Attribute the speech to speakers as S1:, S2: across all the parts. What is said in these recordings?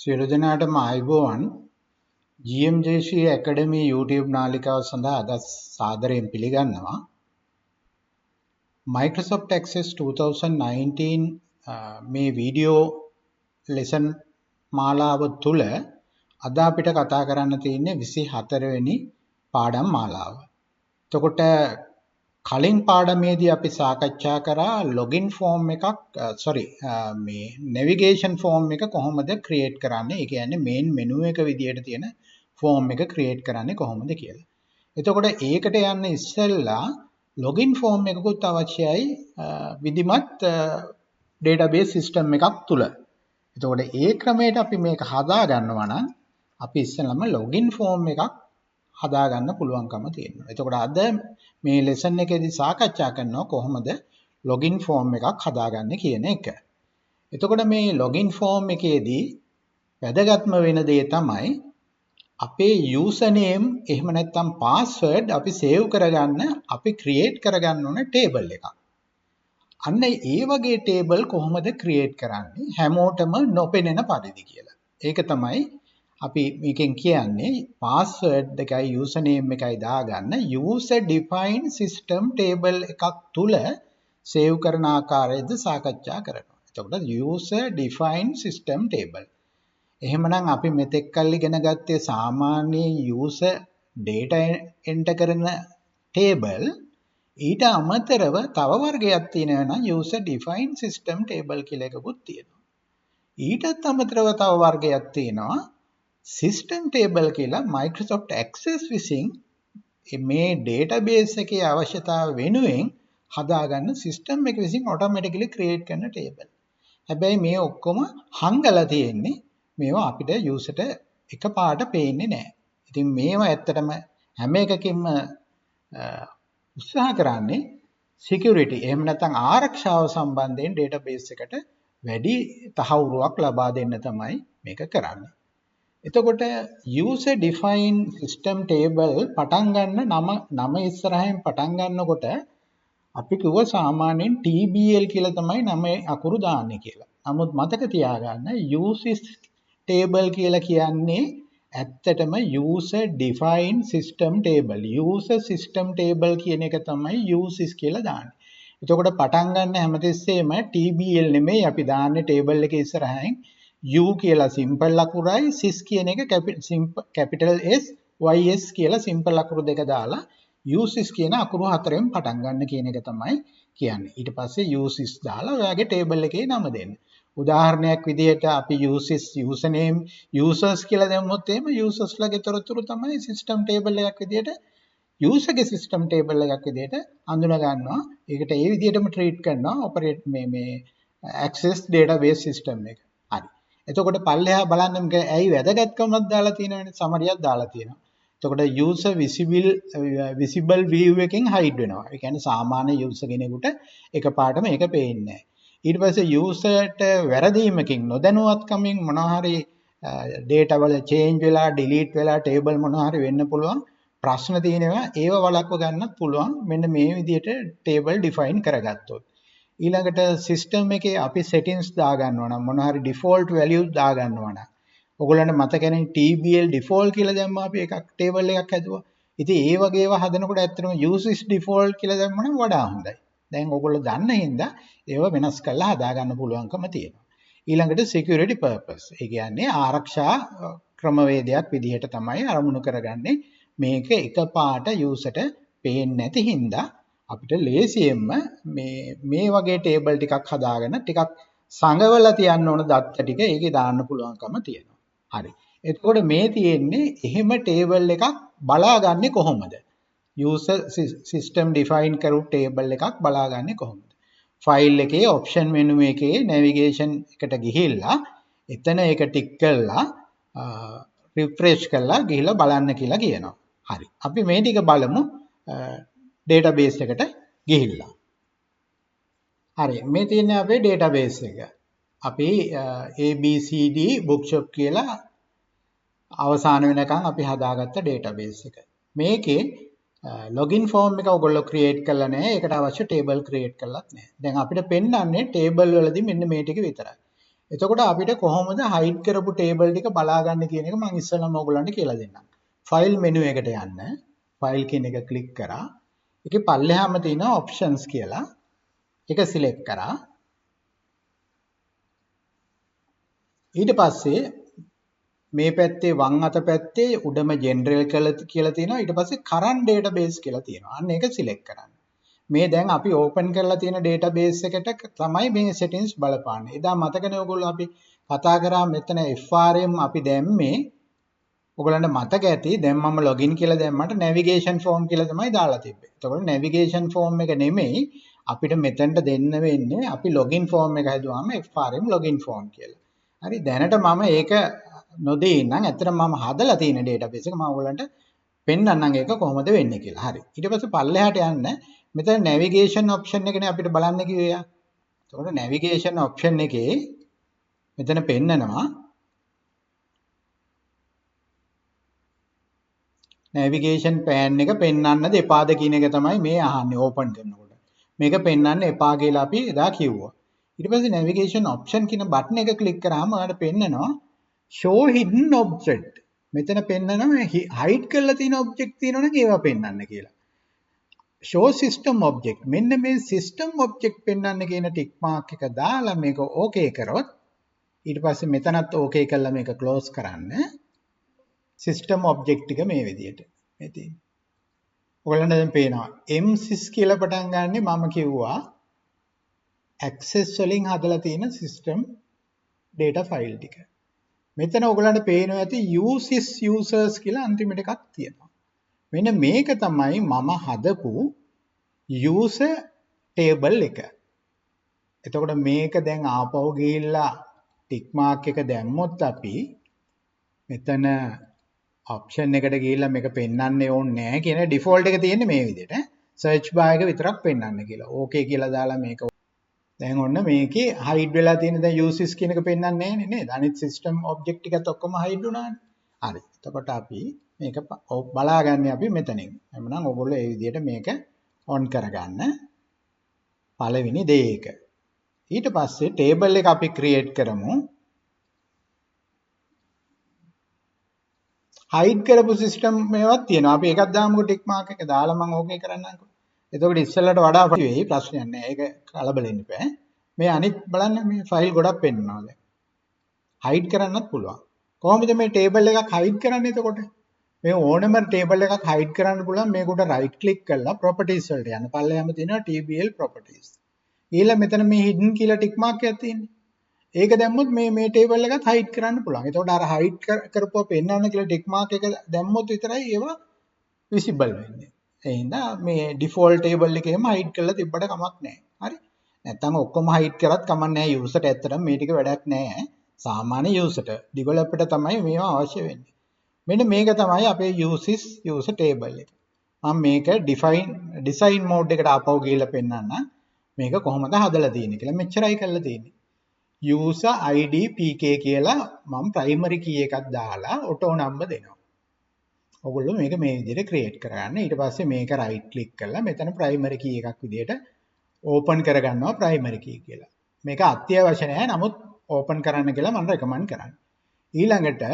S1: සියලු දෙනාටම ආයුබෝවන් GMJC Academy YouTube නාලිකාව සඳහා අද සාදරයෙන් පිළිගන්නවා. Microsoft Access 2019 මේ වීඩියෝ ලෙසන් මාලාව තුළ අද අපිට කතා කරන්න තියෙන්නේ 24 වෙනි පාඩම් මාලාව. එතකොට කලින් පාඩමේදී අපි සාකච්ඡා කරා login form එකක් මේ navigation form එක කොහොමද create කරන්නේ? ඒ කියන්නේ main menu එක විදියට තියෙන form එක create කරන්නේ කොහොමද කියලා. එතකොට ඒකට යන්න ඉස්සෙල්ලා login form එකකුත් අවශ්‍යයි විධිමත් database system එකක් තුල. එතකොට ඒ ක්‍රමයට අපි මේක හදා ගන්නවා නම් අපි ඉස්සෙල්ලාම login form එකක් හදා ගන්න පුළුවන්කම තියෙනවා. එතකොට අද මේ lesson එකේදී සාකච්ඡා කරනවා කොහොමද login form එකක් හදාගන්නේ කියන එක. එතකොට මේ login form එකේදී වැදගත්ම වෙන දේ තමයි අපේ username එහෙම නැත්නම් password අපි save කරගන්න අපි create කරගන්න ඕන table එකක්. අන්න ඒ වගේ table කොහොමද create කරන්නේ හැමෝටම නොපෙනෙන පරිදි කියලා. ඒක තමයි අපි මේකෙන් කියන්නේ password එකයි username එකයි දාගන්න user defined system table එකක් තුල save කරන ආකාරයද සාකච්ඡා කරනවා. එතකොට user defined system table. එහෙමනම් අපි මෙතෙක් කල් ඉගෙන ගත්තේ සාමාන්‍ය user data enter කරන table ඊට අමතරව තව වර්ගයක් තියෙනවා නම් user defined system table කියලා එකකුත් තියෙනවා. ඊටත් අමතරව තව වර්ගයක් තියෙනවා system table කියලා Microsoft Access විසින් මේ database එකේ අවශ්‍යතාව වෙනුවෙන් හදාගන්න system එක විසින් automatically create කරන table. හැබැයි මේ ඔක්කොම හංගලා තියෙන්නේ මේවා අපිට userට එකපාරට පේන්නේ නැහැ. ඉතින් මේවා ඇත්තටම හැම එකකින්ම උත්සාහ කරන්නේ security එහෙම නැත්නම් ආරක්ෂාව සම්බන්ධයෙන් database එකට වැඩි තහවුරුවක් ලබා දෙන්න තමයි මේක කරන්නේ. එතකොට user defined system table පටන් ගන්න නම ඉස්සරහින් පටන් ගන්නකොට අපි කිව්වා සාමාන්‍යයෙන් TBL කියලා තමයි නමේ අකුරු දාන්නේ කියලා. නමුත් මතක තියාගන්න uses table කියලා කියන්නේ ඇත්තටම user defined system table. user system table කියන එක තමයි uses කියලා දාන්නේ. එතකොට පටන් ගන්න හැමතිස්සෙම TBL නෙමෙයි අපි දාන්නේ table එකේ ඉස්සරහින් U කියලා simple අකුරයි sys කියන එක capital S YS කියලා simple අකුරු දෙක දාලා uses කියන අකුරු හතරෙන් පටන් ගන්න කියන එක තමයි කියන්නේ. ඊට පස්සේ uses දාලා ඔයාගේ table එකේ නම දෙන්න. උදාහරණයක් විදිහට අපි uses username users කියලා දැම්මොත් එහෙම users ලගේ තොරතුරු තමයි system table එකක් විදිහට user ගේ system table එකක් විදිහට අඳුන ගන්නවා. ඒකට ඒ විදිහටම treat කරනවා operate මේ access database system එක. හරි. එතකොට පල්ලෙහා බලන්න මේක ඇයි වැදගත්කමක් දාලා තියෙනවනේ සමරියක් දාලා තියෙනවා. එතකොට user visible view එකෙන් hide වෙනවා. ඒ කියන්නේ සාමාන්‍ය user කෙනෙකුට එකපාරටම මේක පේන්නේ නැහැ. ඊට පස්සේ userට වැරදීමකින් නොදැනුවත්කමින් මොනවා හරි data වල change වෙලා delete වෙලා table මොනවා හරි වෙන්න පුළුවන් ප්‍රශ්න තියෙනවා ඒව වළක්ව ගන්නත් පුළුවන් මෙන්න මේ විදිහට table define කරගත්තොත්. ඊළඟට system එකේ අපි settings දා ගන්නවා නම් මොනවා හරි default values දා ගන්නවා නම් ඔයගොල්ලන්ට මතකනේ TBL default කියලා දැම්මා අපි එකක් table එකක් හැදුවා. ඉතින් ඒ වගේ ඒවා හදනකොට ඇත්තටම uses default කියලා දැම්මම නම් වඩා හොඳයි. දැන් ඔයගොල්ලෝ දන්න හින්දා ඒව වෙනස් කරලා හදා ගන්න පුළුවන්කම තියෙනවා. ඊළඟට security purpose. ඒ කියන්නේ ආරක්ෂා ක්‍රමවේදයක් විදිහට තමයි අරමුණු කරගන්නේ. මේක එකපාරට userට පේන්නේ නැති හින්දා අපිට ලේසියෙන්ම මේ වගේ ටේබල් ටිකක් හදාගෙන ටිකක් සංගවලා තියන්න ඕන දත්ත ටික ඒකේ දාන්න පුළුවන්කම තියෙනවා. හරි. එතකොට මේ තියෙන්නේ එහෙම ටේබල් එකක් බලාගන්නේ කොහොමද? user system define කරු ටේබල් එකක් බලාගන්නේ කොහොමද? ෆයිල් එකේ option menu එකේ navigation එකට ගිහිල්ලා එතන ඒක ටික් කරලා refresh කරලා ගිහිල්ලා බලන්න කියලා කියනවා. හරි. අපි මේ ටික බලමු database එකට ගිහිල්ලා. හරි මේ තියෙන්නේ අපේ database එක. අපි ABCD bookshop කියලා අවසාන වෙනකන් අපි හදාගත්ත database එක. මේකේ login form එක ඔයගොල්ලෝ create කරලා නැහැ. ඒකට අවශ්‍ය table create කරලත් නැහැ. දැන් අපිට පෙන්වන්නේ table වලදී මෙන්න මේ ටික විතරයි. එතකොට අපිට කොහොමද හයිඩ් කරපු ටේබල් ටික බලා ගන්න කියන එක මම ඉස්සෙල්ලාම ඔයගොල්ලන්ට කියලා දෙන්නම්. ෆයිල් මෙනු එකට යන්න. ෆයිල් කියන එක ක්ලික් කරා. ඒකේ පල්ලෙහාම තියෙනවා ඔප්ෂන්ස් කියලා. ඒක සිලෙක්ට් කරා. ඊට පස්සේ මේ පැත්තේ වම් අත පැත්තේ උඩම ජෙනරල් කියලා තියෙනවා. ඊට පස්සේ කරන්ට් ඩේටාබේස් කියලා තියෙනවා. අන්න ඒක සිලෙක්ට් කරන්න. මේ දැන් අපි ඕපන් කරලා තියෙන ඩේටාබේස් එකට තමයි මේ සෙටින්ග්ස් බලපාන්නේ. එදා මතකනේ ඔයගොල්ලෝ අපි කතා කරා මෙතන FRM අපි දැම්මේ ඔයගොල්ලන්ට මතක ඇති දැන් මම ලොගින් කියලා දැම්මට නැවිගේෂන් ෆෝම් කියලා තමයි දාලා තිබ්බේ. එතකොට නැවිගේෂන් ෆෝම් එක නෙමෙයි අපිට මෙතනට දෙන්න වෙන්නේ අපි ලොගින් ෆෝම් එක හදුවාම FRM ලොගින් ෆෝම් කියලා. හරි දැනට මම ඒක නොදී ඉන්නම්. ඇත්තටම මම හදලා තියෙන ඩේටාබේස් එක මම ඔයගොල්ලන්ට පෙන්නන්නම් ඒක කොහොමද වෙන්නේ කියලා. හරි. ඊට පස්සේ පල්ලෙහාට යන්න මෙතන නැවිගේෂන් ඔප්ෂන් එකනේ අපිට බලන්න කිව්වා. එතකොට නැවිගේෂන් ඔප්ෂන් එකේ මෙතන පෙන්නනවා නැවිගේෂන් පෑන් එක පෙන්වන්නද එපාද කියන එක තමයි මේ අහන්නේ ඕපන් කරනකොට. මේක පෙන්වන්න එපා කියලා අපි එදා කිව්වා. ඊට පස්සේ නැවිගේෂන් ඔප්ෂන් කියන බටන් එක ක්ලික් කරාම ඔයාලට පෙන්නනවා show hidden object. මෙතන පෙන්නනවා hide කරලා තියෙන object තියෙනවනේ ඒවා පෙන්වන්න කියලා. show system object. මෙන්න මේ system object පෙන්වන්න කියන ටික් මාක් එක දාලා මේක okay කරොත් ඊට පස්සේ මෙතනත් okay කරලා මේක close කරන්න. system object එක මේ විදිහට මේ තියෙන්නේ. ඔයගොල්ලන්ට දැන් පේනවා MSys කියලා පටන් ගන්නෙ මම කිව්වා access වලින් හදලා තියෙන system data file ටික. මෙතන ඔයගොල්ලන්ට පේනවා ඇති uses users කියලා අන්තිමට එකක් තියෙනවා. මෙන්න මේක තමයි මම හදපු user table එක. එතකොට මේක දැන් ආපහු ගිහිල්ලා tick mark එක දැම්මොත් අපි මෙතන ඔප්ෂන් එකට ගිහිල්ලා මේක පෙන්වන්න ඕනේ නැහැ කියන ඩිෆෝල්ට් එක තියෙන්නේ මේ විදිහට. සර්ච් බාර් එක විතරක් පෙන්වන්න කියලා. ඕකේ කියලා දාලා මේක දැන් ඔන්න මේකේ හයිඩ් වෙලා තියෙන දැන් uses කියන එක පෙන්වන්නේ නැහැ නේද? අනිත් සිස්ටම් ඔබ්ජෙක්ට් ටිකත් ඔක්කොම හයිඩ් වුණානේ. හරි. එතකොට අපි මේක බලාගන්නේ අපි මෙතනින්. එhmenan ඔයගොල්ලෝ මේ විදිහට මේක ඔන් කරගන්න. පළවෙනි දේ එක. ඊට පස්සේ ටේබල් එක අපි ක්‍රියේට් කරමු. හයිඩ් කරපු සිස්ටම් මේවත් තියෙනවා. අපි එකක් දාමුකෝ ටික් මාක් එක දාලා මම ඕකේ කරන්නම්කෝ. එතකොට ඉස්සෙල්ලට වඩා පටි වෙයි ප්‍රශ්නයක් නෑ. ඒක කලබල වෙන්න එපා. මේ අනිත් බලන්න මේ ෆයිල් ගොඩක් පෙන්නනවා දැන්. හයිඩ් කරන්නත් පුළුවන්. කොහොමද මේ ටේබල් එකක් හයිඩ් කරන්නේ එතකොට? මේ ඕනම ටේබල් එකක් හයිඩ් කරන්න පුළුවන් මේකට රයිට් ක්ලික් කරලා ප්‍රොපර්ටිස් වලට යන්න. පල්ලෙහාම තියෙනවා TBL properties. ඊළඟ මෙතන මේ hidden කියලා ටික් මාක් එකක් තියෙන්නේ. ඒක දැම්මොත් මේ ටේබල් එකත් හයිඩ් කරන්න පුළුවන්. එතකොට අර හයිඩ් කරපුවා පෙන්වන්න කියලා ටික් මාක් එක දැම්මොත් විතරයි ඒවා විසිබල් වෙන්නේ. ඒ හින්දා මේ ඩිෆෝල්ට් ටේබල් එකේම හයිඩ් කරලා තිබ්බට කමක් නැහැ. හරි? නැත්තම් ඔක්කොම හයිඩ් කරත් කමක් නැහැ. යූසර්ට ඇත්තටම මේ ටික වැඩක් නැහැ. සාමාන්‍ය යූසර්ට ඩෙවලොපර්ට තමයි මේවා අවශ්‍ය වෙන්නේ. මෙන්න මේක තමයි අපේ uses user table එක. මම මේක design mode එකට ආපහු ගිහලා පෙන්නන්න. මේක කොහොමද හදලා තියෙන්නේ කියලා මෙච්චරයි කරලා තියෙන්නේ. user id pk කියලා මම primary key එකක් දාලා auto number දෙනවා. ඔයගොල්ලෝ මේක මේ විදිහට create කරගන්න. ඊට පස්සේ මේක right click කරලා මෙතන primary key එකක් විදිහට open කරගන්නවා primary key කියලා. මේක අත්‍යවශ්‍ය නැහැ. නමුත් open කරන්න කියලා මම recommend කරන්නේ. ඊළඟට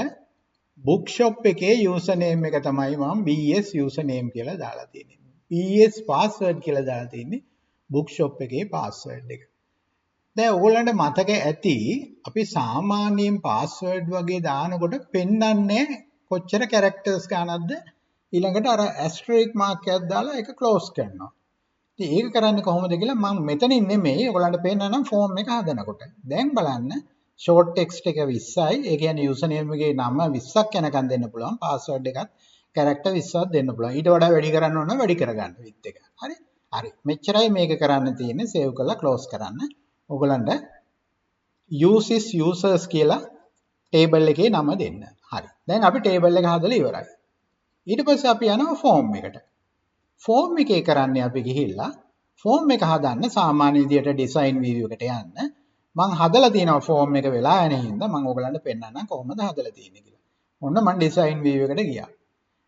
S1: bookshop එකේ username එක තමයි මම bs username කියලා දාලා තියෙන්නේ. bs password කියලා දාලා තියෙන්නේ bookshop එකේ password එක. දැන් ඔයගොල්ලන්ට මතක ඇති අපි සාමාන්‍යයෙන් password වගේ දානකොට පෙන්වන්නේ කොච්චර characters ගන්නවද ඊළඟට අර asterisk mark එකක් දාලා ඒක close කරනවා. ඉතින් ඒක කරන්නේ කොහොමද කියලා මම මෙතනින් නෙමෙයි ඔයගොල්ලන්ට පෙන්නන්නම් form එක හදනකොට. දැන් බලන්න short text එක 20යි. ඒ කියන්නේ username එකේ නම 20ක් යනකම් දෙන්න පුළුවන්. password එකත් character 20ක් දෙන්න පුළුවන්. ඊට වඩා වැඩි කරන්න ඕන වැඩි කරගන්න with එක. හරි? හරි. මෙච්චරයි මේක කරන්න තියෙන්නේ. save කරලා close කරන්න. ඔයගලන්ට uses users කියලා table එකේ නම දෙන්න. හරි. දැන් අපි table එක හදලා ඉවරයි. ඊට පස්සේ අපි යනවා form එකට. form එකේ කරන්නේ අපි ගිහිල්ලා form එක හදන්න සාමාන්‍ය විදියට design view එකට යන්න. මම හදලා තියෙනවා form එක වෙලා යන හින්දා මම ඔයගලන්ට පෙන්නන්නම් කොහොමද හදලා තියෙන්නේ කියලා. ඔන්න මම design view එකට ගියා.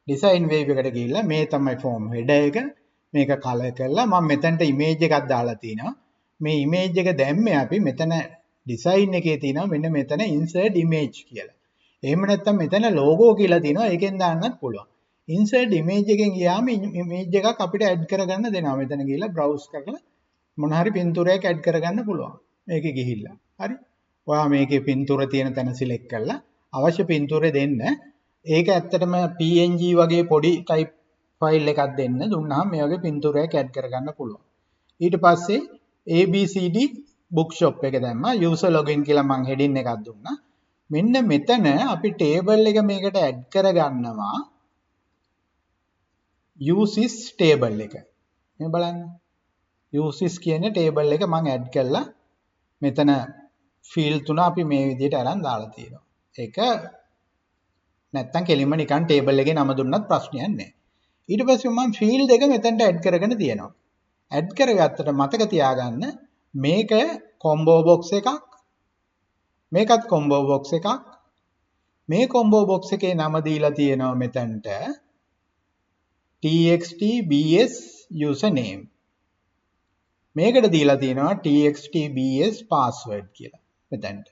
S1: design view එකට ගිහිල්ලා මේ තමයි form header එක. මේක color කරලා මම මෙතනට image එකක් දාලා තිනවා. මේ image එක දැම්මේ අපි මෙතන ඩිසයින් එකේ තියෙනවා මෙන්න මෙතන insert image කියලා. එහෙම නැත්නම් මෙතන logo කියලා තියෙනවා. ඒකෙන් දාන්නත් පුළුවන්. insert image එකෙන් ගියාම image එකක් අපිට add කරගන්න දෙනවා. මෙතන ගිහලා browse කරලා මොන හරි පින්තූරයක් add කරගන්න පුළුවන්. මේකේ ගිහිල්ලා. හරි. ඔයා මේකේ පින්තූර තියෙන තැන select කරලා අවශ්‍ය පින්තූරේ දෙන්න. ඒක ඇත්තටම PNG වගේ පොඩි type file එකක් දෙන්න. දුන්නාම මේ වගේ පින්තූරයක් add කරගන්න පුළුවන්. ඊට පස්සේ ABCD bookshop එක දැම්මා. user login කියලා මම heading එකක් දුන්නා. මෙන්න මෙතන අපි table එක මේකට add කරගන්නවා. uses table එක. මේ බලන්න. uses කියන table එක මම add කළා. මෙතන field තුන අපි මේ විදිහට අරන් දාලා තියෙනවා. ඒක නැත්තම් කෙලින්ම නිකන් table එකේ නම දුන්නත් ප්‍රශ්නයක් නැහැ. ඊට පස්සේ මම field එක මෙතනට add කරගෙන තියෙනවා. add කරගත්තට මතක තියාගන්න මේක combo box එකක්. මේකත් combo box එකක්. මේ combo box එකේ නම දීලා තියෙනවා මෙතනට txt bs username. මේකට දීලා තියෙනවා txt bs password කියලා මෙතනට.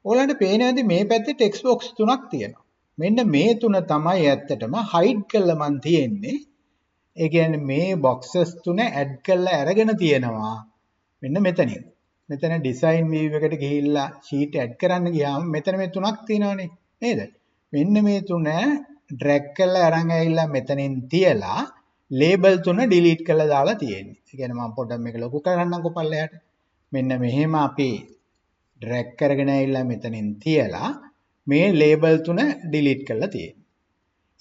S1: ඔයාලන්ට පේන්නේ නැද්ද මේ පැත්තේ text box තුනක් තියෙනවා. මෙන්න මේ තුන තමයි ඇත්තටම hide කරලා මන් තියෙන්නේ. ඒ කියන්නේ මේ boxes තුන add කරලා අරගෙන තියෙනවා. මෙන්න මෙතනින්. මෙතන design view එකට ගිහිල්ලා sheet add කරන්න ගියාම මෙතන මේ තුනක් තියෙනවනේ නේද? මෙන්න මේ තුන drag කරලා අරන් ඇවිල්ලා මෙතනින් තියලා label තුන delete කරලා දාලා තියෙන්නේ. ඒ කියන්නේ මම පොඩ්ඩක් මේක ලොකු කරන්නම්කෝ පල්ලෙහාට. මෙන්න මෙහෙම අපි drag කරගෙන ඇවිල්ලා මෙතනින් තියලා මේ label තුන delete කරලා තියෙන්නේ.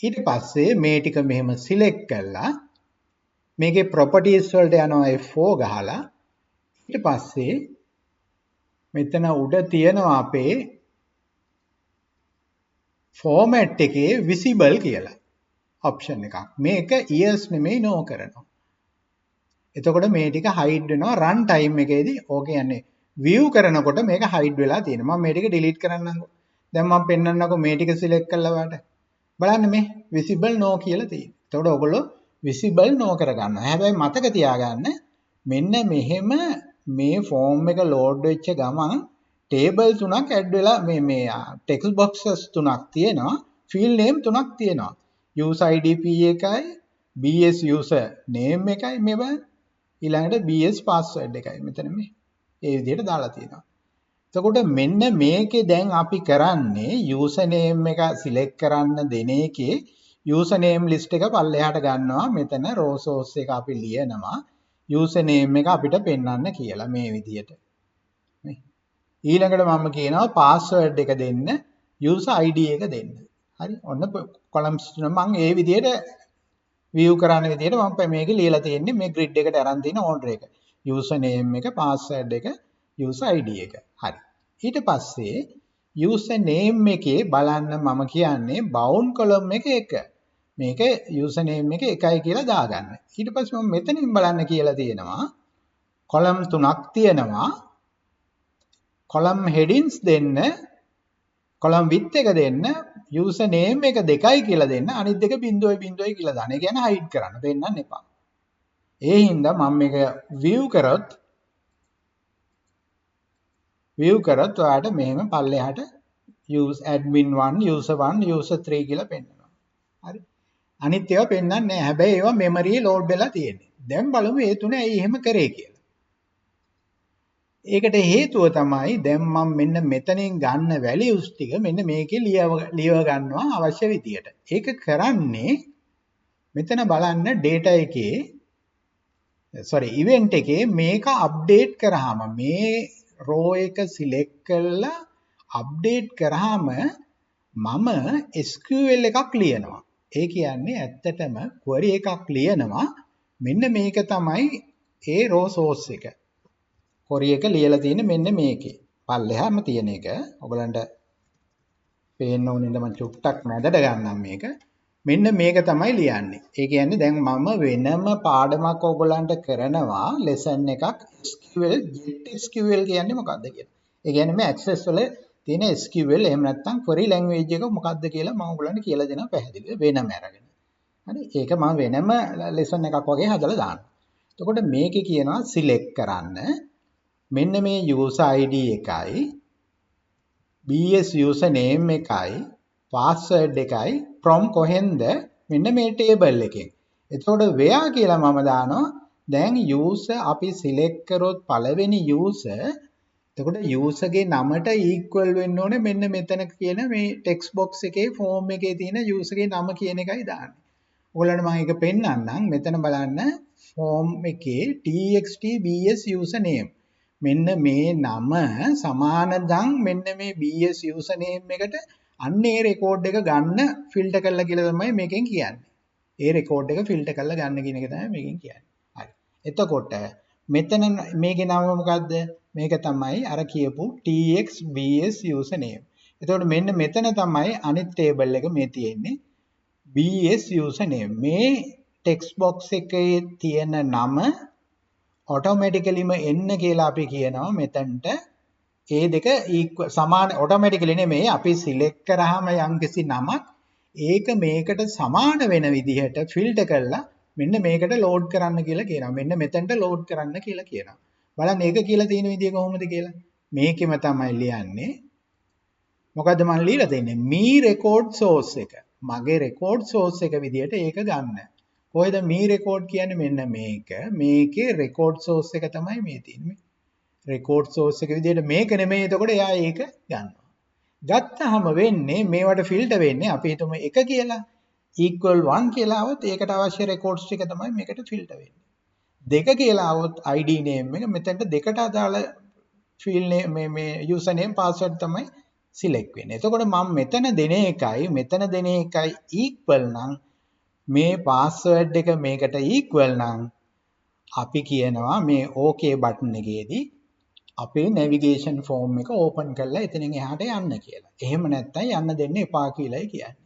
S1: ඊට පස්සේ මේ ටික මෙහෙම select කරලා මේකේ properties වලට යනවා F4 ගහලා ඊට පස්සේ මෙතන උඩ තියෙනවා අපේ format එකේ visible කියලා option එකක්. මේක yes නෙමෙයි no කරනවා. එතකොට මේ ටික hide වෙනවා run time එකේදී. ඕක කියන්නේ view කරනකොට මේක hide වෙලා තියෙනවා. මම මේ ටික delete කරන්නම්කෝ. දැන් මම පෙන්නන්නම්කෝ මේ ටික select කරලා වාට. බලන්න මේ visible no කියලා තියෙනවා. එතකොට ඔයගොල්ලෝ visible no කරගන්නවා. හැබැයි මතක තියාගන්න මෙන්න මෙහෙම මේ form එක load වෙච්ච ගමන් table තුනක් add වෙලා මේ text boxes තුනක් තියෙනවා. field name තුනක් තියෙනවා. user id p එකයි bs user name එකයි මේ බලන්න. ඊළඟට bs password එකයි මෙතන මේ. ඒ විදිහට දාලා තියෙනවා. එතකොට මෙන්න මේකේ දැන් අපි කරන්නේ user name එක select කරන්න දෙන එකේ user name list එක පල්ලෙහාට ගන්නවා. මෙතන row source එක අපි ලියනවා. user name එක අපිට පෙන්වන්න කියලා මේ විදිහට. නේ. ඊළඟට මම කියනවා password එක දෙන්න, user id එක දෙන්න. හරි. ඔන්න columns තුන මම ඒ විදිහට view කරන විදිහට මම මේක ලියලා තියෙන්නේ මේ grid එකට අරන් තියෙන order එක. user name එක, password එක, user id එක. හරි. ඊට පස්සේ user name එකේ බලන්න මම කියන්නේ bound column එක 1. මේක user name එක 1යි කියලා දාගන්න. ඊට පස්සේ මම මෙතනින් බලන්න කියලා තියෙනවා column 3ක් තියෙනවා. column headings දෙන්න, column width එක දෙන්න, user name එක 2යි කියලා දෙන්න, අනිත් දෙක 0.0යි කියලා දාන්න. ඒ කියන්නේ hide කරන්න දෙන්නන්න එපා. ඒ හින්දා මම මේක view කරොත් ඔයාලට මෙහෙම පල්ලෙහාට use admin 1 user 1 user 3 කියලා පෙන්නනවා. හරි. අනිත් ඒවා පෙන්නන්නේ නැහැ. හැබැයි ඒවා memory load වෙලා තියෙන්නේ. දැන් බලමු මේ තුන ඇයි එහෙම කරේ කියලා. ඒකට හේතුව තමයි දැන් මම මෙන්න මෙතනින් ගන්න values ටික මෙන්න මේකේ ලියව ගන්නවා අවශ්‍ය විදියට. ඒක කරන්නේ මෙතන බලන්න data එකේ event එකේ මේක update කරාම මේ row එක select කරලා update කරාම මම SQL එකක් ලියනවා. ඒ කියන්නේ ඇත්තටම query එකක් ලියනවා. මෙන්න මේක තමයි ඒ row source එක. query එක ලියලා තියෙන්නේ මෙන්න මේකේ. පල්ලෙහාම තියෙන එක. ඔයගලන්ට පේන්න ඕනේ නේද මම චුට්ටක් මැදට ගන්නම් මේක. මෙන්න මේක තමයි ලියන්නේ. ඒ කියන්නේ දැන් මම වෙනම පාඩමක් ඔයගලන්ට කරනවා lesson එකක් SQL get SQL කියන්නේ මොකක්ද කියලා. ඒ කියන්නේ මේ access වල තියෙන SQL එහෙම නැත්නම් query language එක මොකක්ද කියලා මම ඔයගලන්ට කියලා දෙනවා පැහැදිලිව වෙනම අරගෙන. හරි. ඒක මම වෙනම lesson එකක් වගේ හදලා දානවා. එතකොට මේකේ කියනවා select කරන්න මෙන්න මේ user ID එකයි BS user name එකයි password එකයි from කොහෙන්ද මෙන්න මේ table එකෙන්. එතකොට where කියලා මම දානවා. දැන් user අපි select කරොත් පළවෙනි user එතකොට user ගේ නමට equal වෙන්න ඕනේ මෙන්න මෙතන කියන මේ text box එකේ form එකේ තියෙන user ගේ නම කියන එකයි දාන්නේ. ඔයගොල්ලන්ට මම ඒක පෙන්නන්නම්. මෙතන බලන්න form එකේ txt bs user name මෙන්න මේ නම සමානදම් මෙන්න මේ BS username එකට අන්න ඒ රෙකෝඩ් එක ගන්න ෆිල්ටර් කරලා කියලා තමයි මේකෙන් කියන්නේ. ඒ රෙකෝඩ් එක ෆිල්ටර් කරලා ගන්න කියන එක තමයි මේකෙන් කියන්නේ. හරි. එතකොට මෙතන මේකේ නම මොකද්ද? මේක තමයි අර කියපු TX BS username. එතකොට මෙන්න මෙතන තමයි අනිත් ටේබල් එක මේ තියෙන්නේ. BS username. මේ ටෙක්ස්ට් බොක්ස් එකේ තියෙන නම ඔටෝමැටිකලිම එන්න කියලා අපි කියනවා මෙතනට ඒ දෙක සමාන ඔටෝමැටිකලි නෙමෙයි අපි සිලෙක්ට් කරාම යම්කිසි නමක් ඒක මේකට සමාන වෙන විදිහට ෆිල්ටර් කරලා මෙන්න මේකට ලෝඩ් කරන්න කියලා කියනවා. මෙන්න මෙතනට ලෝඩ් කරන්න කියලා කියනවා. බලන්න ඒක කියලා තියෙන විදිය කොහොමද කියලා. මේකෙම තමයි ලියන්නේ. මොකද්ද මම ලියලා දෙන්නේ? මේ රෙකෝඩ් සෝස් එක. මගේ රෙකෝඩ් සෝස් එක විදිහට ඒක ගන්න. කොහෙද මේ රෙකෝඩ් කියන්නේ මෙන්න මේක. මේකේ රෙකෝඩ් සෝස් එක තමයි මේ තියෙන්නේ. රෙකෝඩ් සෝස් එක විදිහට මේක නෙමෙයි එතකොට එයා ඒක ගන්නවා. ගත්තාම වෙන්නේ මේවට ෆිල්ටර් වෙන්නේ අපි හිතමු 1 කියලා equal 1 කියලා આવොත් ඒකට අවශ්‍ය රෙකෝඩ්ස් ටික තමයි මේකට ෆිල්ටර් වෙන්නේ. 2 කියලා આવොත් ID name එක මෙතනට දෙකට අදාළ field name මේ user name password තමයි select වෙන්නේ. එතකොට මම මෙතන දෙන එකයි equal නම් මේ password එක මේකට equal නම් අපි කියනවා මේ OK button එකේදී අපේ navigation form එක open කරලා එතනින් එහාට යන්න කියලා. එහෙම නැත්නම් යන්න දෙන්න එපා කියලායි කියන්නේ.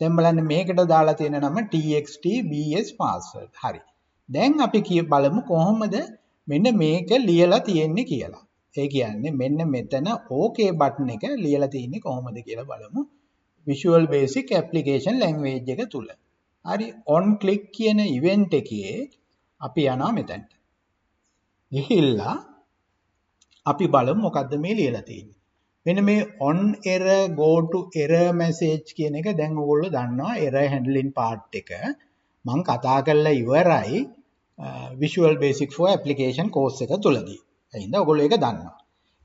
S1: දැන් බලන්න මේකට දාලා තියෙන නම txt bs password. හරි. දැන් අපි බලමු කොහොමද මෙන්න මේක ලියලා තියෙන්නේ කියලා. ඒ කියන්නේ මෙන්න මෙතන OK button එක ලියලා තියෙන්නේ කොහොමද කියලා බලමු. Visual Basic Application Language එක තුල. හරි on click කියන event එකේ අපි යනවා මෙතනට. ගිහිල්ලා අපි බලමු මොකද්ද මේ ලියලා තියෙන්නේ. මෙන්න මේ on error go to error message කියන එක දැන් ඔයගොල්ලෝ දන්නවා error handling part එක. මම කතා කරලා ඉවරයි Visual Basic for Application course එක තුලදී. එහෙනම් ඔයගොල්ලෝ ඒක දන්නවා.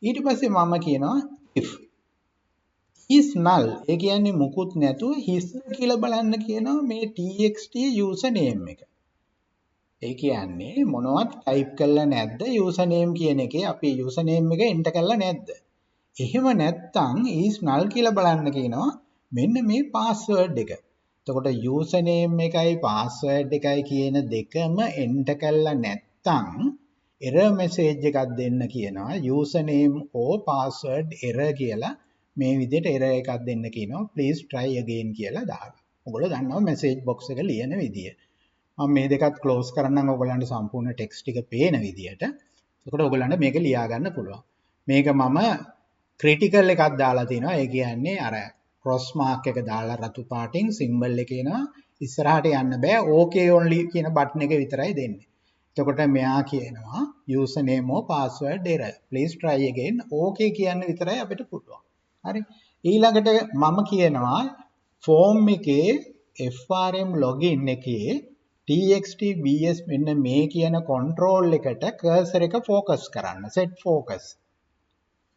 S1: ඊට පස්සේ මම කියනවා if is null ඒ කියන්නේ මුකුත් නැතුව his කියලා බලන්න කියනවා මේ txt user name එක. ඒ කියන්නේ මොනවත් ටයිප් කරලා නැද්ද user name කියන එකේ අපි user name එක enter කරලා නැද්ද? එහෙම නැත්නම් is null කියලා බලන්න කියනවා මෙන්න මේ password එක. එතකොට user name එකයි password එකයි කියන දෙකම enter කරලා නැත්නම් error message එකක් දෙන්න කියනවා user name or password error කියලා මේ විදිහට error එකක් දෙන්න කියනවා please try again කියලා දාලා. ඔයගොල්ලෝ දන්නවා message box එක ලියන විදිය. මම මේ දෙකත් ක්ලෝස් කරන්නම් ඔයගොල්ලන්ට සම්පූර්ණ ටෙක්ස්ට් ටික පේන විදියට. එතකොට ඔයගොල්ලන්ට මේක ලියා ගන්න පුළුවන්. මේක මම ක්‍රිටිකල් එකක් දාලා තිනවා. ඒ කියන්නේ අර ක්‍රොස් මාක් එක දාලා රතු පාටින් සිම්බල් එක එනවා. ඉස්සරහට යන්න බෑ. okay only කියන බටන් එක විතරයි දෙන්නේ. එතකොට මෙයා කියනවා user name or password error. please try again. okay කියන්න විතරයි අපිට පුළුවන්. හරි. ඊළඟට මම කියනවා form එකේ FRM login එකේ txt bs මෙන්න මේ කියන control එකට cursor එක focus කරන්න set focus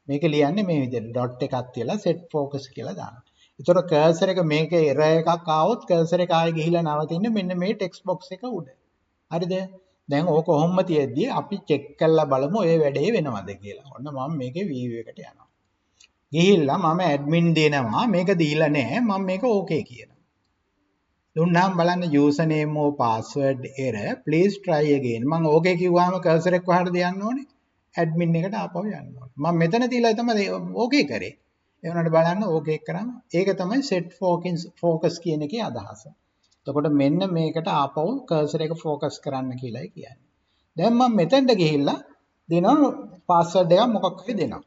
S1: මේක ලියන්නේ මේ විදිහට dot එකක් තියලා set focus කියලා දාන්න. ඒතර cursor එක මේක error එකක් ආවොත් cursor එක ආයෙ ගිහිලා නවතින්නේ මෙන්න මේ text box එක උඩ. හරිද? දැන් ඕක කොහොම තියෙද්දි අපි check කරලා බලමු ඔය වැඩේ වෙනවද කියලා. ඔන්න මම මේකේ view එකට යනවා. ගිහිල්ලා මම admin දෙනවා මේක දීලා නැහැ මම මේක okay කියනවා. දුන්නාම බලන්න user name or password error please try again මම okay කිව්වම cursor එක කොහටද යන්න ඕනේ admin එකට ආපහු යන්න ඕනේ මම මෙතන තියලා තමයි okay කරේ ඒ වුණාට බලන්න okay කරාම ඒක තමයි set focus කියන එකේ අදහස එතකොට මෙන්න මේකට ආපහු cursor එක focus කරන්න කියලායි කියන්නේ දැන් මම මෙතනට ගිහිල්ලා දෙනවා password එක මොකක් හරි දෙනවා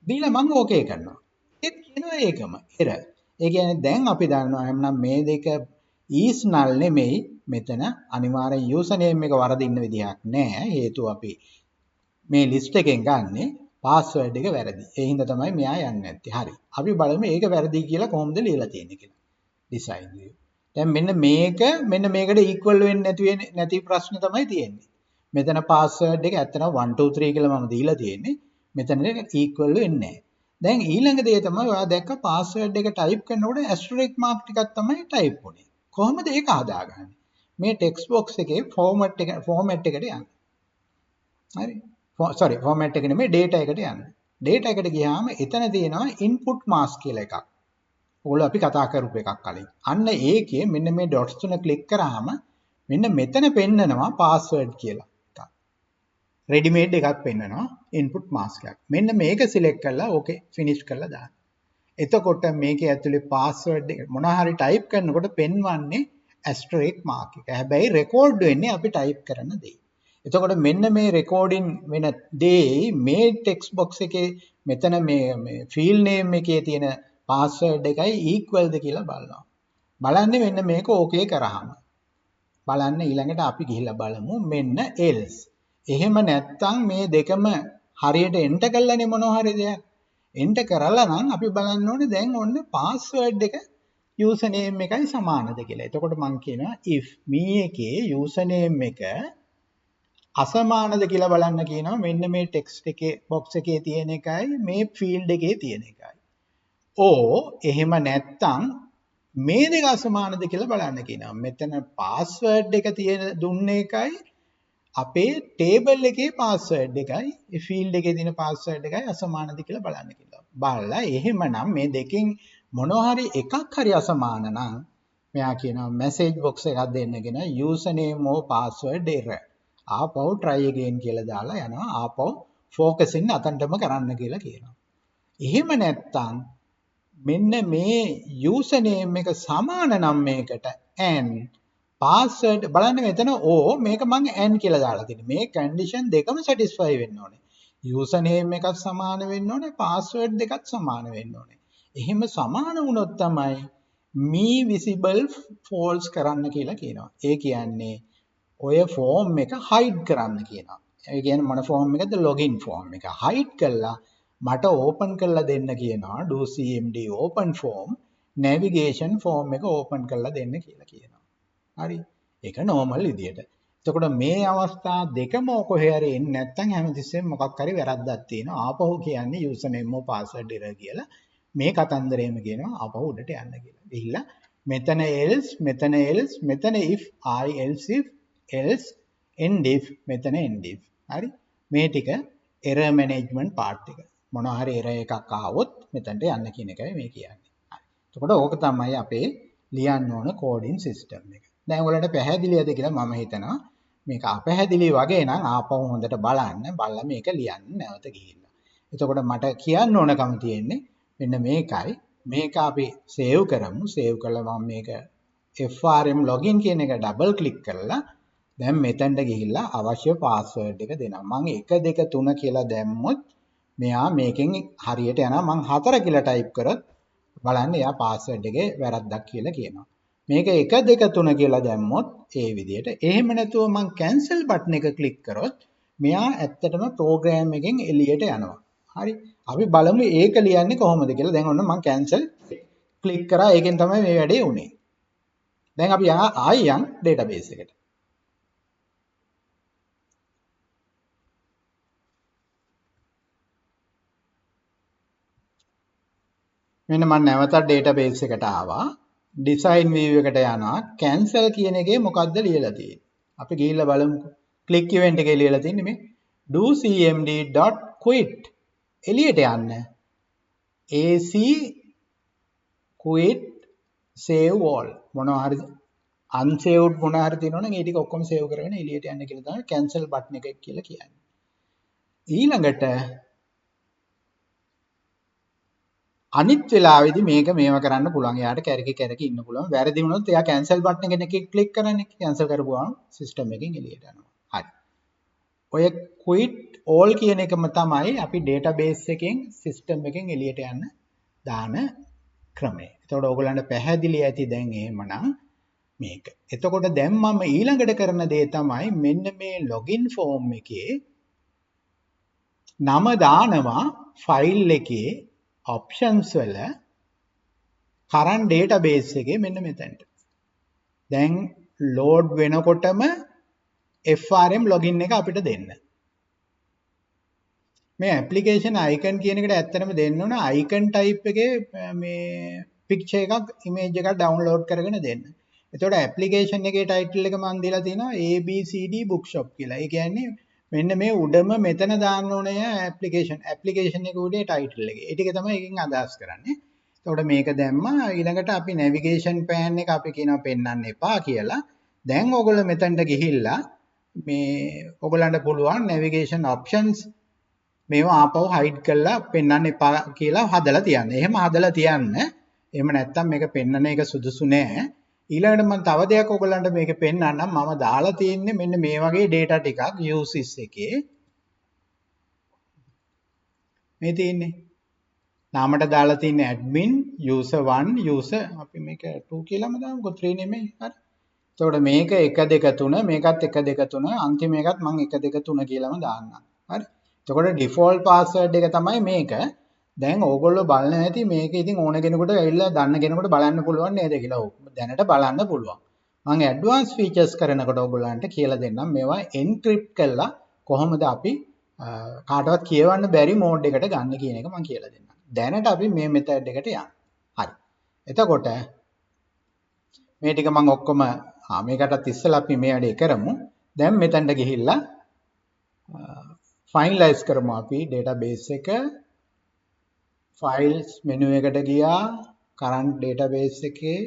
S1: දීලා මම okay කරනවා ඒත් කියනවා ඒකම error ඒ කියන්නේ දැන් අපි දන්නවා එහෙනම් මේ දෙක is null නෙමෙයි මෙතන අනිවාර්යෙන් user name එක වරදින්න විදිහක් නැහැ හේතුව අපි මේ ලිස්ට් එකෙන් ගන්නෙ පාස්වර්ඩ් එක වැරදි. ඒ හින්දා තමයි මෙයා යන්නේ නැත්තේ. හරි. අපි බලමු ඒක වැරදි කියලා කොහොමද ලියලා තියෙන්නේ කියලා. Design view. දැන් මෙන්න මේකට ඉක්වල් වෙන්නේ නැති ප්‍රශ්න තමයි තියෙන්නේ. මෙතන පාස්වර්ඩ් එක ඇත්තටම 1 2 3 කියලා මම දීලා තියෙන්නේ. මෙතන ඉක්වල් වෙන්නේ නැහැ. දැන් ඊළඟ දේ තමයි ඔයා දැක්ක පාස්වර්ඩ් එක ටයිප් කරනකොට ඇස්ටරිස්ක් මාක් ටිකක් තමයි ටයිප් වුනේ. කොහොමද ඒක හදාගන්නේ? මේ ටෙක්ස්ට් බොක්ස් එකේ ෆෝමැට් එකට යන්න. හරි. ෆෝමැට් එක නෙමෙයි ඩේටා එකට යන්න. ඩේටා එකට ගියාම එතන තියෙනවා ඉන්පුට් මාස්ක් කියලා එකක්. ඕගොල්ලෝ අපි කතා කරපු එකක් කලින්. අන්න ඒකේ මෙන්න මේ ඩොට්ස් තුන ක්ලික් කරාම මෙන්න මෙතන පෙන්නනවා පාස්වර්ඩ් කියලා එකක්. රෙඩිමේඩ් එකක් පෙන්නනවා ඉන්පුට් මාස්ක් එකක්. මෙන්න මේක සිලෙක්ට් කරලා ඕකේ ෆිනිෂ් කරලා දාන්න. එතකොට මේකේ ඇතුලේ පාස්වර්ඩ් එක මොනවා හරි ටයිප් කරනකොට පෙන්වන්නේ ඇස්ටරිස්ක් මාක් එක. හැබැයි රෙකෝඩ් වෙන්නේ අපි ටයිප් කරන දේ. එතකොට මෙන්න මේ රෙකෝඩින් වෙන දේ මේ ටෙක්ස්ට් බොක්ස් එකේ මෙතන මේ ෆීල්ඩ් නේම් එකේ තියෙන පාස්වර්ඩ් එකයි equalද කියලා බලනවා. බලන්නේ මෙන්න මේක ඕකේ කරාම. බලන්න ඊළඟට අපි ගිහිල්ලා බලමු මෙන්න else. එහෙම නැත්තම් මේ දෙකම හරියට එන්ටර් කළානේ මොනවා හරි දෙයක්. එන්ටර් කරලා නම් අපි බලන්න ඕනේ දැන් ඔන්න පාස්වර්ඩ් එක user name එකයි සමානද කියලා. එතකොට මම කියනවා if මේ එකේ user name එක අසමානද කියලා බලන්න කියනවා මෙන්න මේ ටෙක්ස්ට් එකේ බොක්ස් එකේ තියෙන එකයි මේ ෆීල්ඩ් එකේ තියෙන එකයි. එහෙම නැත්තම් මේ දෙක අසමානද කියලා බලන්න කියනවා. මෙතන පාස්වර්ඩ් එක තියෙන දුන්නේ එකයි අපේ ටේබල් එකේ පාස්වර්ඩ් එකයි ඒ ෆීල්ඩ් එකේ තියෙන පාස්වර්ඩ් එකයි අසමානද කියලා බලන්න කියනවා. බලලා එහෙමනම් මේ දෙකෙන් මොනවා හරි එකක් හරි අසමාන නම් මෙයා කියනවා මැසේජ් බොක්ස් එකක් දෙන්නගෙන user name or password error. ආපහු try again කියලා දාලා යනවා. ආපහු focusing අතනටම කරන්න කියලා කියනවා. එහෙම නැත්තම් මෙන්න මේ user name එක සමාන නම් මේකට and password බලන්න මෙතන මේක මම and කියලා දාලා තියෙනවා. මේ condition දෙකම satisfy වෙන්න ඕනේ. user name එකත් සමාන වෙන්න ඕනේ, password දෙකත් සමාන වෙන්න ඕනේ. එහෙම සමාන වුණොත් තමයි me visible false කරන්න කියලා කියනවා. ඒ කියන්නේ ඔය ෆෝම් එක hide කරන්න කියනවා. ඒ කියන්නේ මොන ෆෝම් එකද? login ෆෝම් එක. hide කළා මට ඕපන් කරලා දෙන්න කියනවා do cmd open form navigation form එක ඕපන් කරලා දෙන්න කියලා කියනවා. හරි. ඒක normal විදියට. එතකොට මේ අවස්ථා දෙකම කොහේ හරි එන්නේ නැත්නම් හැමතිස්සෙම මොකක් හරි වැරද්දක් තියෙනවා. ආපහු කියන්නේ username or password error කියලා. මේ කතන්දරේම කියනවා ආපහු උඩට යන්න කියලා. ගිහිල්ලා මෙතන else මෙතන if I else end if මෙතන end if. හරි. මේ ටික error management part එක. මොනවා හරි error එකක් ආවොත් මෙතනට යන්න කියන එකයි මේ කියන්නේ. හරි. එතකොට ඕක තමයි අපේ ලියන්න ඕන coding system එක. දැන් ඔයාලට පැහැදිලිද කියලා මම හිතනවා. මේක අපැහැදිලි වගේ නම් ආපහු හොඳට බලන්න. බලලා මේක ලියන්න නැවත ගිහිල්ලා. එතකොට මට කියන්න ඕනකම තියෙන්නේ මෙන්න මේකයි. මේක අපි save කරමු. save කළා මම මේක FRM login කියන එක double click කරලා දැන් මෙතනට ගිහිල්ලා අවශ්‍ය password එක දෙනවා. මම 1 2 3 කියලා දැම්මොත් මෙයා මේකෙන් හරියට යනවා. මම 4 කියලා type කරොත් බලන්න එයා password එකේ වැරද්දක් කියලා කියනවා. මේක 1 2 3 කියලා දැම්මොත් ඒ විදිහට. එහෙම නැතුව මම cancel button එක click කරොත් මෙයා ඇත්තටම program එකෙන් එළියට යනවා. හරි. අපි බලමු ඒක ලියන්නේ කොහොමද කියලා. දැන් ඔන්න මම cancel click කරා. ඒකෙන් තමයි මේ වැඩේ උනේ. දැන් අපි ආයෙ යන් database එකට. මෙන්න මම නැවතත් database එකට ආවා. design view එකට යනවා. cancel කියන එකේ මොකද්ද ලියලා තියෙන්නේ? අපි ගිහිල්ලා බලමුකෝ. click event එකේ ලියලා තියෙන්නේ මේ do cmd.quit එළියට යන්න. ac quit save all මොනවා හරි unsaved මොනවා හරි තියෙනවනම් ඒ ටික ඔක්කොම save කරගෙන එළියට යන්න කියලා තමයි cancel button එක කියලා කියන්නේ. ඊළඟට අනිත් වෙලාවෙදි මේක මේව කරන්න පුළුවන්. එයාට කැරකි ඉන්න පුළුවන්. වැරදි වුණොත් එයා cancel button එක ක්ලික් කරන්නේ. cancel කරපුවාම system එකෙන් එළියට යනවා. හරි. ඔය quit all කියන එකම තමයි අපි database එකෙන් system එකෙන් එළියට යන්න දාන ක්‍රමය. එතකොට ඕගොල්ලන්ට පැහැදිලි ඇති දැන් එහෙමනම් මේක. එතකොට දැන් මම ඊළඟට කරන දේ තමයි මෙන්න මේ login form එකේ නම දානවා ෆයිල් එකේ ඔප්ෂන්ස් වල කරන්ට් ඩේටාබේස් එකේ මෙන්න මෙතනට. දැන් ලෝඩ් වෙනකොටම FRM login එක අපිට දෙන්න. මේ ඇප්ලිකේෂන් අයිකන් කියන එකට ඇත්තටම දෙන්න ඕන අයිකන් ටයිප් එකේ මේ පික්චර් එකක් ඉමේජ් එකක් ඩවුන්ලෝඩ් කරගෙන දෙන්න. එතකොට ඇප්ලිකේෂන් එකේ ටයිටල් එක මම දීලා තිනවා ABCD bookshop කියලා. ඒ කියන්නේ මෙන්න මේ උඩම මෙතන දාන්න ඕනේ ඇප්ලිකේෂන් එක උඩේ ටයිටල් එක. ඒ ටික තමයි එකකින් අදහස් කරන්නේ. එතකොට මේක දැම්මා ඊළඟට අපි නැවිගේෂන් පෑන් එක අපි කියනවා පෙන්වන්න එපා කියලා. දැන් ඔයගොල්ලෝ මෙතනට ගිහිල්ලා මේ ඔයගොල්ලන්ට පුළුවන් නැවිගේෂන් ඔප්ෂන්ස් මේවා ආපහු හයිඩ් කරලා පෙන්වන්න එපා කියලා හදලා තියන්න. එහෙම හදලා තියන්න. එහෙම නැත්තම් මේක පෙන්වන එක සුදුසු නෑ. ඊළඟට මම තව දෙයක් ඔයගොල්ලන්ට මේක පෙන්වන්නම්. මම දාලා තියෙන්නේ මෙන්න මේ වගේ data ටිකක් uses එකේ. මේ තියෙන්නේ. නාමයට දාලා තියෙන්නේ admin user 1 user අපි මේක 2 කියලාම දාමුකෝ 3 නෙමෙයි. හරි. එතකොට මේක 1 2 3 මේකත් 1 2 3 අන්තිම එකත් මම 1 2 3 කියලාම දාන්නම්. හරි. එතකොට ඩිෆෝල්ට් පාස්වර්ඩ් එක තමයි මේක. දැන් ඕගොල්ලෝ බලන්න ඇති මේක ඉතින් ඕන කෙනෙකුට ඇවිල්ලා දන්න කෙනෙකුට බලන්න පුළුවන් නේද කියලා. දැනට බලන්න පුළුවන්. මම ඇඩ්වාන්ස් ෆීචර්ස් කරනකොට ඕගොල්ලන්ට කියලා දෙන්නම් මේවා එන්ක්‍රිප්ට් කරලා කොහොමද අපි කාටවත් කියවන්න බැරි මෝඩ් එකට ගන්න කියන එක මම කියලා දෙන්නම්. දැනට අපි මේ මෙතඩ් එකට යන්න. හරි. එතකොට මේ ටික මම ඔක්කොම මේකටත් ඉස්සෙල්ලා අපි මේ වැඩේ කරමු. දැන් මෙතනට ගිහිල්ලා ෆයිනලයිස් කරමු අපි database එක. files menu එකට ගියා. current database එකේ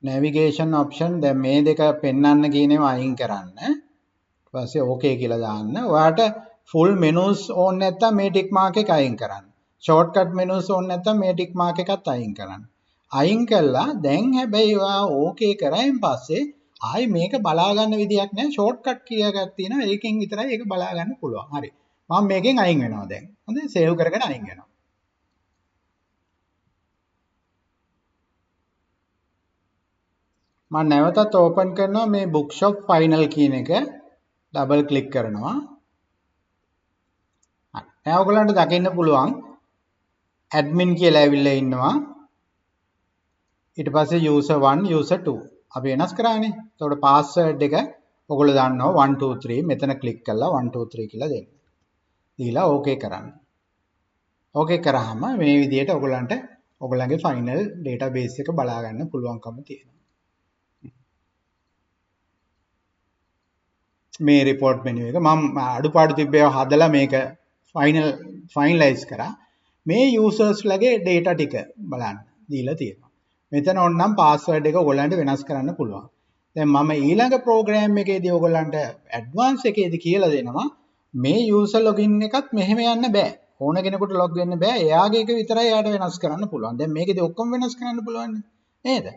S1: navigation option දැන් මේ දෙක පෙන්වන්න කියන ඒවා අයින් කරන්න. ඊට පස්සේ okay කියලා දාන්න. ඔයාලට full menus ඕන නැත්නම් මේ tick mark එක අයින් කරන්න. shortcut menus ඕන නැත්නම් මේ tick mark එකත් අයින් කරන්න. අයින් කළා දැන් හැබැයි ඔයා okay කරායින් පස්සේ ආයි මේක බලා ගන්න විදියක් නැහැ ෂෝට්කට් කීයක් තියෙනවා ඒකෙන් විතරයි ඒක බලා ගන්න පුළුවන්. හරි. මම මේකෙන් අයින් වෙනවා දැන්. හොඳයි සේව් කරගෙන අයින් වෙනවා. මම නැවතත් ඕපන් කරනවා මේ bookshop final කියන එක ඩබල් ක්ලික් කරනවා. හරි. දැන් ඔයගලන්ට දකින්න පුළුවන් admin කියලා ඇවිල්ලා ඉන්නවා. ඊට පස්සේ user 1 user 2 අපි වෙනස් කරානේ. එතකොට password එක ඔයගොල්ලෝ දන්නවා 1 2 3 මෙතන ක්ලික් කරලා 1 2 3 කියලා දෙන්න. දීලා okay කරන්න. okay කරාම මේ විදිහට ඔයගොල්ලන්ට ඔයගොල්ලන්ගේ final database එක බලා ගන්න පුළුවන්කම තියෙනවා. මේ report menu එක මම අඩුපාඩු තිබ්බේව හදලා මේක finalize කරා. මේ users ලගේ data ටික බලන්න දීලා තියෙනවා. මෙතන ඕනනම් password එක ඔයගොල්ලන්ට වෙනස් කරන්න පුළුවන්. දැන් මම ඊළඟ program එකේදී ඔයගොල්ලන්ට advance එකේදී කියලා දෙනවා මේ user login එකත් මෙහෙම යන්න බෑ. ඕන කෙනෙකුට log වෙන්න බෑ. එයාගේ එක විතරයි එයාට වෙනස් කරන්න පුළුවන්. දැන් මේකේදී ඔක්කොම වෙනස් කරන්න පුළුවන් නේද?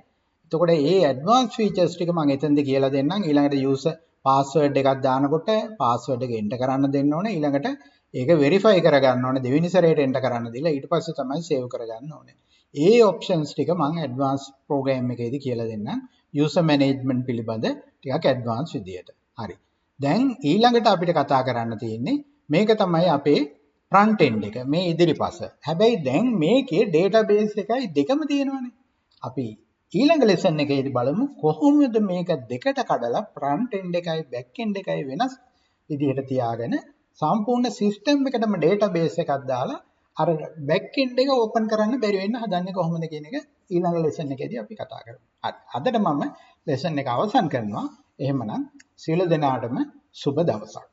S1: එතකොට මේ advance features ටික මම එතනදී කියලා දෙන්නම්. ඊළඟට user password එකක් දානකොට password එක enter කරන්න දෙන්න ඕනේ. ඊළඟට ඒක verify කරගන්න ඕනේ. දෙවෙනි සැරේට enter කරන්න දීලා ඊට පස්සේ තමයි save කරගන්න ඕනේ. ඒ ඔප්ෂන්ස් ටික මම ඇඩ්වාන්ස් ප්‍රෝග්‍රෑම් එකේදී කියලා දෙන්නම් යූසර් මැනේජ්මන්ට් පිළිබඳ ටිකක් ඇඩ්වාන්ස් විදියට. හරි. දැන් ඊළඟට අපිට කතා කරන්න තියෙන්නේ මේක තමයි අපේ ෆ්‍රන්ට් එන්ඩ් එක. මේ ඉදිරිපස. හැබැයි දැන් මේකේ ඩේටාබේස් එකයි දෙකම තියෙනවානේ. අපි ඊළඟ ලෙසන් එකේදී බලමු කොහොමද මේක දෙකට කඩලා ෆ්‍රන්ට් එන්ඩ් එකයි බැක් එන්ඩ් එකයි වෙනස් විදියට තියාගෙන සම්පූර්ණ සිස්ටම් එකටම ඩේටාබේස් එකක් දාලා අර බැක් එන්ඩ් එක ඕපන් කරන්න බැරි වෙන්න හදන්නේ කොහොමද කියන එක ඊළඟ ලෙසන් එකේදී අපි කතා කරමු. හරි. අදට මම ලෙසන් එක අවසන් කරනවා. එහෙමනම් සියලු දෙනාටම සුබ දවසක්.